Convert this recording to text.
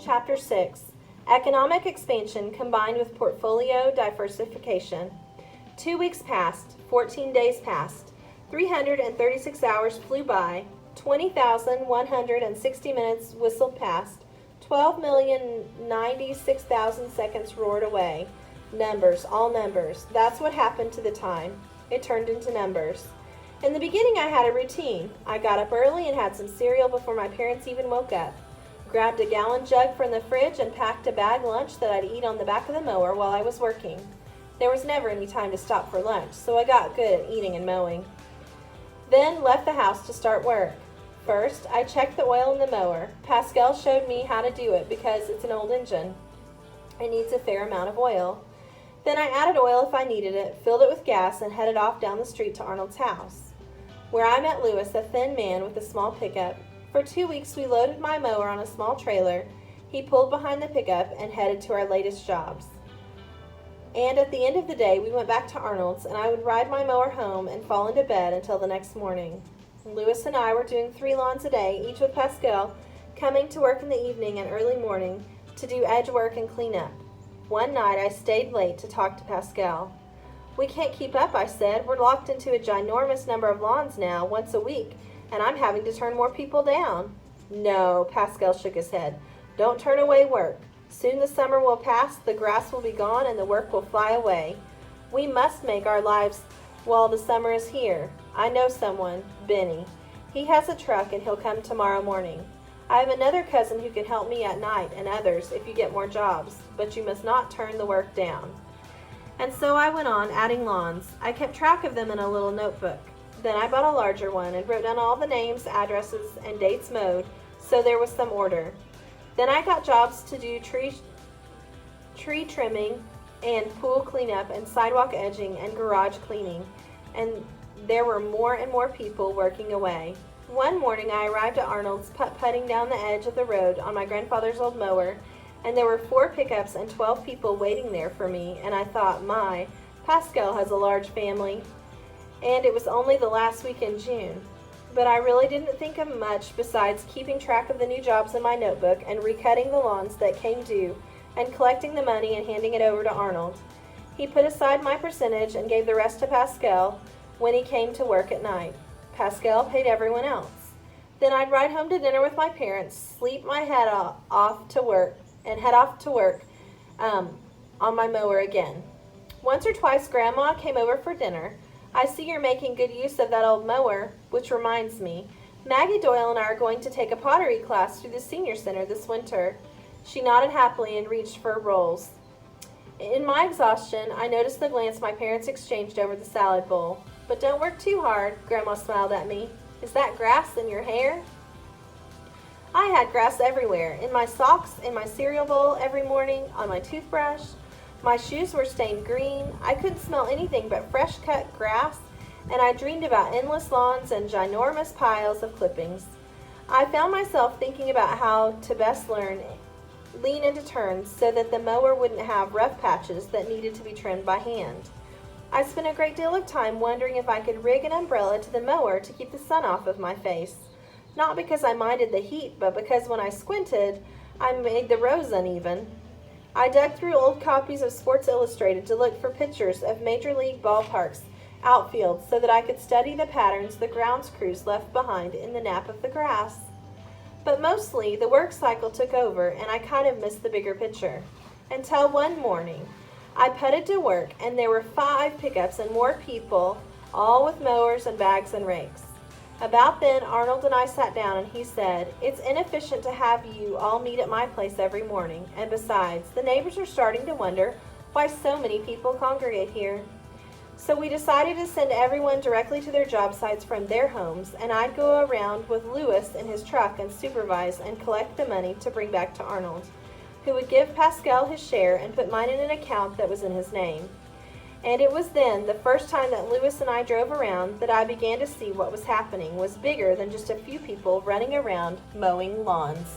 Chapter 6, Economic Expansion Combined with Portfolio Diversification. 2 weeks passed, 14 days passed, 336 hours flew by, 20,160 minutes whistled past, 12,096,000 seconds roared away. Numbers, all numbers. That's what happened to the time. It turned into numbers. In the beginning, I had a routine. I got up early and had some cereal before my parents even woke up. Grabbed a gallon jug from the fridge and packed a bag lunch that I'd eat on the back of the mower while I was working. There was never any time to stop for lunch, so I got good at eating and mowing. Then left the house to start work. First, I checked the oil in the mower. Pascal showed me how to do it because it's an old engine. It needs a fair amount of oil. Then I added oil if I needed it, filled it with gas, and headed off down the street to Arnold's house, where I met Louis, a thin man with a small pickup. For 2 weeks, we loaded my mower on a small trailer. He pulled behind the pickup and headed to our latest jobs. And at the end of the day, we went back to Arnold's, and I would ride my mower home and fall into bed until the next morning. Louis and I were doing 3 lawns a day, each with Pascal, coming to work in the evening and early morning to do edge work and clean up. One night, I stayed late to talk to Pascal. "We can't keep up," I said. "We're locked into a ginormous number of lawns now, once a week, and I'm having to turn more people down." "No," Pascal shook his head. "Don't turn away work. Soon the summer will pass, the grass will be gone, and the work will fly away. We must make our lives while the summer is here. I know someone, Benny. He has a truck, and he'll come tomorrow morning. I have another cousin who can help me at night, and others if you get more jobs, but you must not turn the work down." And so I went on adding lawns. I kept track of them in a little notebook. Then I bought a larger one and wrote down all the names, addresses, and dates mowed, so there was some order. Then I got jobs to do tree trimming and pool cleanup and sidewalk edging and garage cleaning, and there were more and more people working away. One morning I arrived at Arnold's putt-putting down the edge of the road on my grandfather's old mower, and there were 4 pickups and 12 people waiting there for me, and I thought, my, Pascal has a large family. And it was only the last week in June. But I really didn't think of much besides keeping track of the new jobs in my notebook and recutting the lawns that came due and collecting the money and handing it over to Arnold. He put aside my percentage and gave the rest to Pascal when he came to work at night. Pascal paid everyone else. Then I'd ride home to dinner with my parents, sleep my head off to work, and head off to work on my mower again. Once or twice Grandma came over for dinner. "I see you're making good use of that old mower, which reminds me, Maggie Doyle and I are going to take a pottery class through the senior center this winter." She nodded happily and reached for rolls. In my exhaustion, I noticed the glance my parents exchanged over the salad bowl. "But don't work too hard," Grandma smiled at me. "Is that grass in your hair?" I had grass everywhere, in my socks, in my cereal bowl every morning, on my toothbrush. My shoes were stained green. I couldn't smell anything but fresh cut grass, and I dreamed about endless lawns and ginormous piles of clippings. I found myself thinking about how to best lean into turns so that the mower wouldn't have rough patches that needed to be trimmed by hand. I spent a great deal of time wondering if I could rig an umbrella to the mower to keep the sun off of my face. Not because I minded the heat, but because when I squinted, I made the rows uneven. I dug through old copies of Sports Illustrated to look for pictures of Major League ballparks, outfields, so that I could study the patterns the grounds crews left behind in the nap of the grass. But mostly, the work cycle took over, and I kind of missed the bigger picture. Until one morning, I putted to work, and there were 5 pickups and more people, all with mowers and bags and rakes. About then, Arnold and I sat down, and he said, "It's inefficient to have you all meet at my place every morning, and besides, the neighbors are starting to wonder why so many people congregate here." So we decided to send everyone directly to their job sites from their homes, and I'd go around with Louis in his truck and supervise and collect the money to bring back to Arnold, who would give Pascal his share and put mine in an account that was in his name. And it was then, the first time that Louis and I drove around, that I began to see what was happening was bigger than just a few people running around mowing lawns.